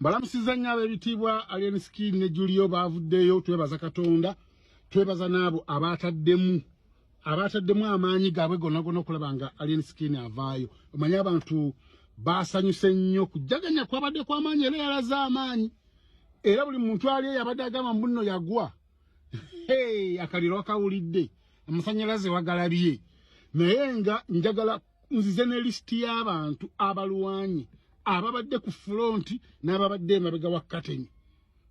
Balamusiza nnyo ab'ebitiibwa Alien Skin ne Julio bavuddeyo twebaza Katonda twebaza n'abo abaataddemu amaanyi gaabwe gonna okulaba nga Alien Skin avaayo. Omanyi abantu baasanyuse nnyo kujjaganya kwabadde kw'amaanyi era yalaze amaanyi era buli muntu ali yabadde agamba mbunno yagwa akaliro akawulidde amasanyalaze wagalabye naye nga njagala nzize ne listi y'abantu abalwanyi ababadde ku front n'ababadde emabega wa kateni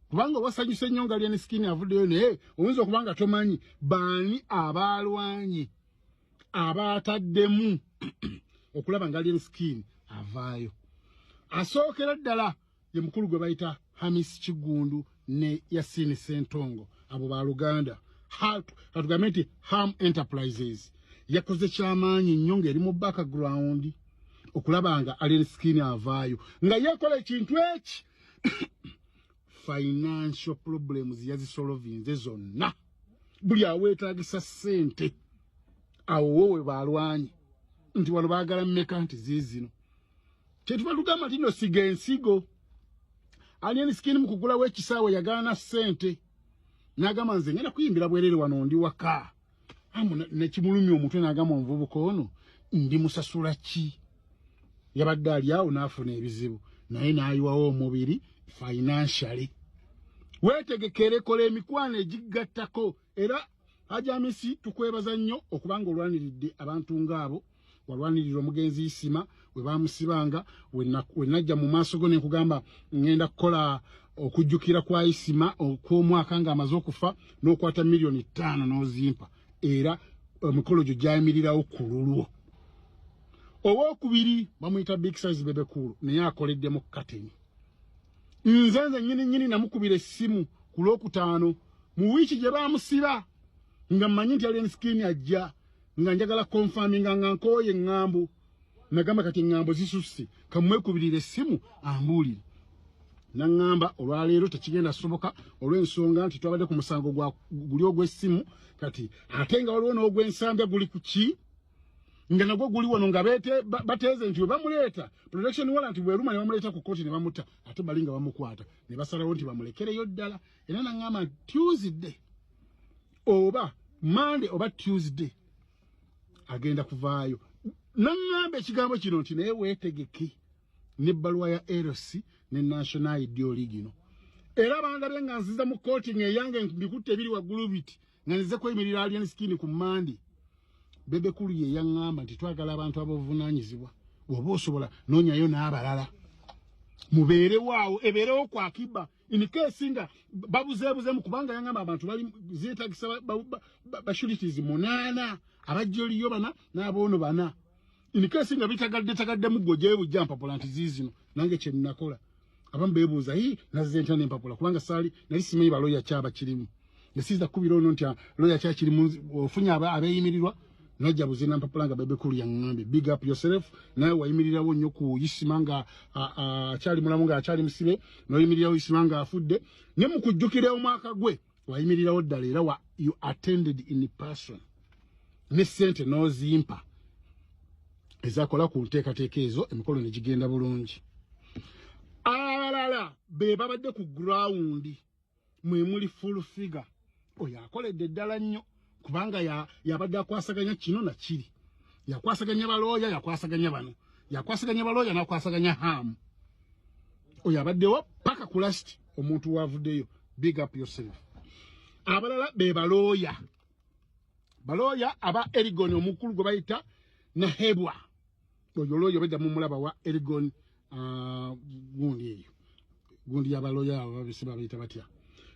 kubanga wasanyuse nnyo nga Alien Skin avuddeyo naye oyinza okuba nga tomanyi baani abalwanyi abaataddemu okulaba nga Alien Skin avaayo. Asookera ddala ye mukulu gwe bayita Hamis Kigundu ne Yasini Sentongo abo ba Luganda hatugambe nti Ham Enterprises yakoze kyamaanyi nnyo ng'eri mu background okulaba nga Alien Skin avaayo nga yekola ekintu eki financial problems yazisolovinze zonna buli aweetaagisa ssente awo wowe balwanyi nti wano baagala mmeka nti ziizino kyetuba tugamba tino siga ensigo. Alien Skin mu kugulawo ekisaawe yagaana ssente n'agamba nze ngenda kuyimbira bwerere wano ndi waka nekimulumya omutwe n'agamba omuvubuka ono ndi musasula ki yabadde ali awo n'afuna ebizibu naye n'ayiwawo omubiri financially. Weetegekere kola emikwano egigattako era Hajamisi tukwebaza nnyo okubanga olwaniridde abantu ng'abo walwanirira omugenzi Isima we bamusibanga we najja mu maaso go ne nkugamba ngenda kukola okujjukira kwa Isima okw'omwaka nga amaze okufa n'okwata $5 million n'ozimpa era omukolo gyo gyayimirirawo ku lulwo. Owookubiri bamuyita Big Size Bebe Cool naye akoledde mu kateni. Nze nnyini namukubira essimu ku Lwokutaano mu wiiki gye baamusiba nga mmanyi nti Alien Skin ajja nga njagala confirming nga nkooye ŋŋambo nagamba kati ŋŋambo zisusse kamwekubirira essimu ambuulire naŋŋamba olwaleero tekigenda soboka olw'ensonga nti twabadde ku musango guli ogw'essimu kati ate nga waliwo n'ogw'ensambya guli ku ki nga nagwo guli wano nga bateeze nti we bamuleeta protection warrant bweruma ne bamuleeta ku kooti ne bamutta ate bali nga bamukwata ne basalawo nti bamulekereyo ddala era naŋŋamba Tuesday oba Monday oba Tuesday agenda kuvaayo. Naŋŋamba ekigambo kino nti naye weetegeke n'ebbaluwa ya LC ne National Idol gino era bandabye nga nziza mu kooti ng'eyange mbikutte ebiri waggulu biti nga nzize kweyimirira Alien Skin ku Monday. Bebe Cool ye yaŋŋamba nti twagala abantu abavunaanyizibwa bw'oba osobola noonyayo n'abalala mubeerewo awo ebeerewo ku akiba in case nga babuzeebuzeemu kubanga yaŋŋamba abantu bali zeetagisa bashurities 8 abajjoliyo 4 n'aboono 4 in case nga bitagaddemu gwe gye bujja mpapula nti ziizino nange kye nnakola abamu beebuuza nazze ntya n'empapula kubanga saali nali simanyi baloya kyaba kirimu nesiiza kubira ono nti loya kya kirimu ofunye abeeyimirirwa najja buzina mpapula nga Bebe Cool yaŋŋambe big up yourself naye wayimirirawo nnyo ku Isima nga akyali mulamu nga akyali musibe n'oyimirirawo Isima nga afudde ne mu kujjukira omwaka gwe wayimirirawo ddala era you attended in person ne ssente n'ozimpa ezakola ku nteekateeka ezo emikolo ne gigenda bulungi. Abalala be babadde ku ground mwe muli full figure oyo akoledde ddala nnyo kubanga yabadde akwasaganya kino na kiri yakwasaganya balooya yakwasaganya bano yakwasaganya balooya n'akwasaganya Ham oyo abaddewo paka ku last omuntu wavuddeyo big up yourself. Abalala be balooya aba Erigon omukulu gwe bayita na Hebwa oyo looya bedda mu mulaba wa Erigon gundi yabalooya ababisiba bayita batya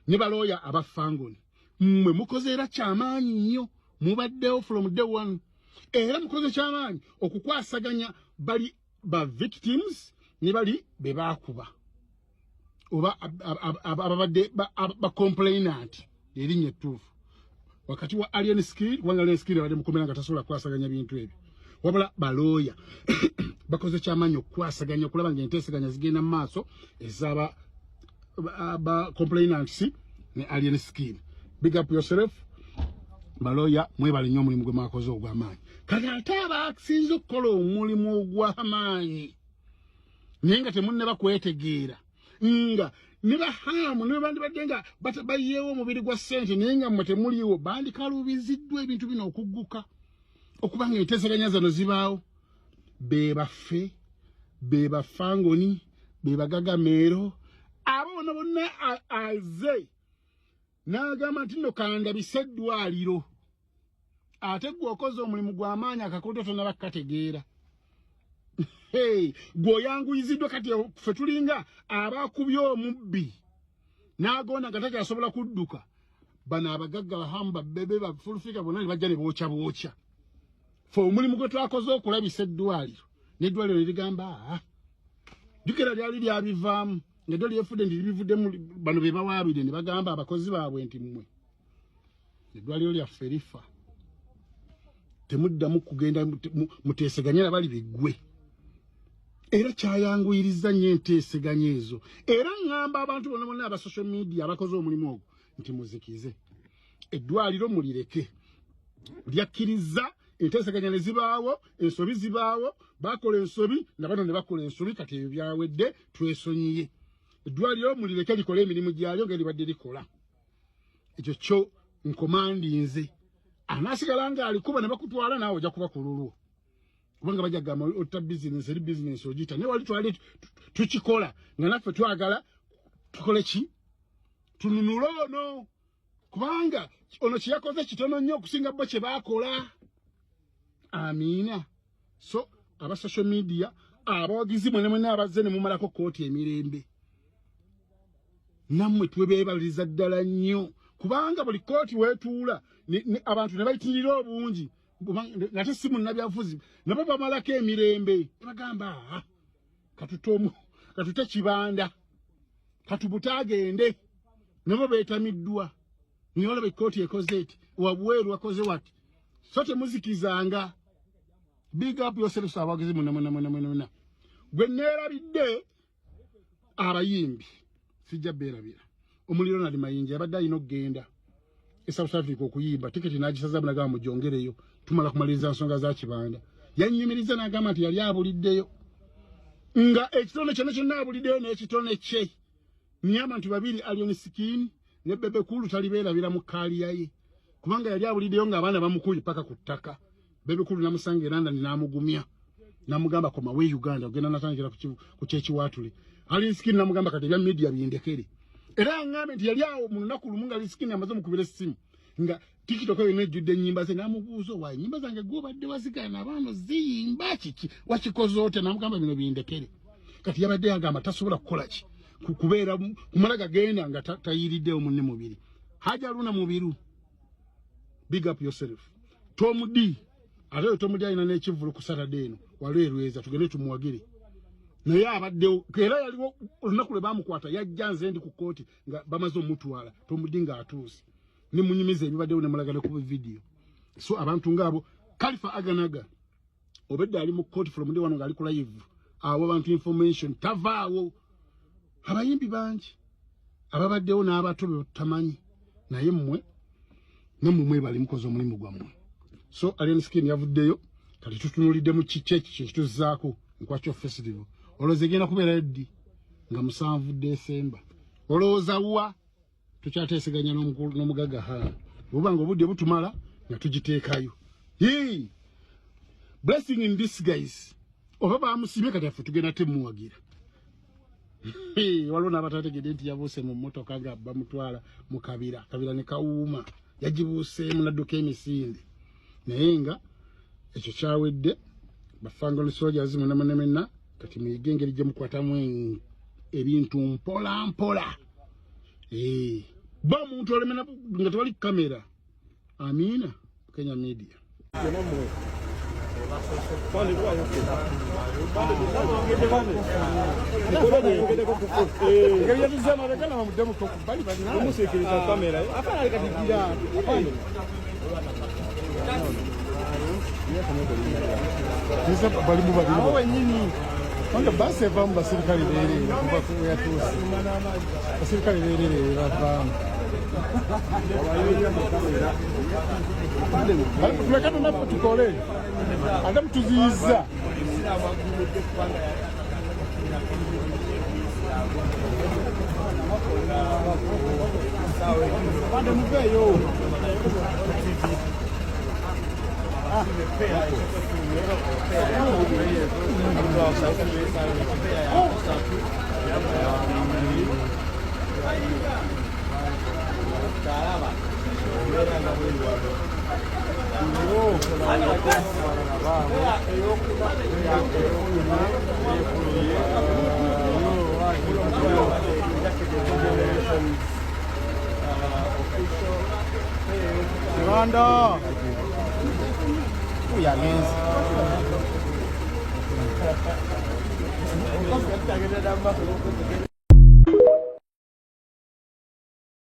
ne balooya aba Fangoni mwe mukoze era kyamaanyi nnyo mubaddewo from day one era mukoze kyamaanyi okukwasaganya bali ba victims ne bali be baakuba oba ababadde ba complainant erinnya ettuufu wakati wa Alien Skin wanga Alien Skin abadde mukomera nga tasobola kwasaganya bintu ebyo wabula balooya bakoze kyamaanyi okukwasaganya okulaba ng'enteesaganya zigenda mu maaso ez'aba complainants ne Alien Skin. Big up yourself. Baloya mwebale nnyo omulimu gwe mwakoze ogw'amaanyi kati ate abasinze okukola omulimu ogw'amaanyi naye nga temunne bakwetegeera nga niba hamu niba bandi badenga batabayewo mubiri gwa sente nenga mmete muliwo bandi kalubiziddwa ebintu bino okugguka okubanga enteseganya zano zibaawo bebaffe bebafangoni bebagagamero abo bonna aze n'agamba nti nno kanda biseddwaliro ate gwe okoze omulimu gw'amaanyi akakoto tonabakategeera gwoyanguyiziddwa kati ffe tulinga abakubye omubbi n'agonda nga takyasobola kudduka bano abagagga bahamu babbebe bafulufika bonna ne bajja ne bookya ffe omulimu gwe twakoze okulabisa eddwaliro n'eddwaliro ne ligamba jjukira lyali lyabivaamu ng'eddyo lyefudde ndi libivuddemu bano be bawaabire ne bagamba abakozi baabwe nti mmwe eddwaliro lyaffe lifa temuddamu kugenda muteeseganyera bali biggwe era kyayanguyiriza nnyo enteeseganya ezo era ngamba abantu bonna aba social media abakoze omulimu ogwo nti muzikize eddwaliro mulireke lyakkiriza enteeseganya ne zibaawo ensobi zibaawo bakola ensobi nabano ne bakola ensobi kati ebyo byawedde twesonyiye eddwaliro mulireke likole emirimu gyalyo nga libadde likola ekyo kyo nkomandinze anasigala nga alikuba ne bakutwala naawe ojja kuba kululwo kubanga bajja gamba otta bizinesi eri bizinesi ogiyita naye wali twali tukikola nga naffe twagala tukole ki tununule ono kubanga ono kyeyakoze kitono nnyo okusinga bo kye baakola amiina so aba social media abawagizi mwene mwene abazze ne mumalako kooti emirembe nammwe twebeebaliriza ddala nnyo kubanga buli kooti weetuula abantu ne bayitirira obungi nate simu nabyavuzi nabo bamalako emirembe bagamba katute kibanda katubutagende nabo beetamiddwa nyola bekooti ekoze eti wabweru wakoze wati so temuzikizanga big up yourself abagizi muna gwe neerabidde abayimbi sijja beerabira omuliro nali mayinja yabadde alina okugenda South Africa okuyimba tiketi n'agisaza bunagamba mujongereyo tumala kumaliriza nsonga za kibanda yannyumiriza n'agamba nti yali abuliddeyo nga ekitone kyonna abuliddeyo n'ekitone kye niyo abantu babiri Alion Skin ne Bebe Cool talibeerabira mu kaaliya ye kubanga yali abuliddeyo ng'abaana bamukuye paka ku ttaka Bebe Cool namusanga London n'amugumya n'amugamba koma we Uganda ogenda natandikira ku kyekiwaatule Alion Skin n'amugamba kati ebya media bindekere era ngambe nti yali awo mu lunaku lumu nga Skin amaze mukubira essimu nga TikTok yo nejjudde ennyimba ze n'amubuuza wa ennyimba zange gw'obadde wazigana abaana ziyimba kiki wakikoze ote n'amugamba bino bindekere kati yabadde yagamba tasobola kukola ki kubeera kumala gagenda nga tayiriddewo munne mubiri Haja Luna mubiru big up yourself Tom D ate Tom D alina n'ekivulu ku Saturday eno walwerweza tugende tumuwagire naye abaddewo era yaliwo olunaku lwe baamukwata yajja nze ndi ku kooti nga bamaze omutwala Tom D nga atuuse ne munyumiza ebibaddewo ne mulagala ku video so abantu ngabo Khalifa Aganaga obedde ali mu kooti from day wano nga ali ku live abo abantu information tavaawo abayimbi bangi ababaddewo n'abato tamanyi naye mmwe namwe bali mukoze omulimu gwammwe so Alion Skin yavuddeyo kati tutunulidde mu kichechi kyekituzaako nkwakyo festival olowooza egenda kubeera eddi nga 7 December olowooza wa tukyateeseganya n'omugagga obanga obudde butumala nga tugiteekayo blessing in disguise oba baamusibye kati affe tugenda temuwagira waliwo n'abatategedde nti yabuuse mu mmotoka nga bamutwala mu kabira ne kawuuma yagibuuseemu n'adduka emisinde naye nga ekyo kyawedde bafangalo soldiers mwenna kati muyige engeri gye mukwatamu ebintu mpola mpola ba muntu olemena nga tewali kamera amiina Kenya Media Wanda basi evamu basirikali leere kuba kuyatuusa basirikali leere bavamu tulekana naffe tukole ate mutuziyiza Rwanda. Uy, against.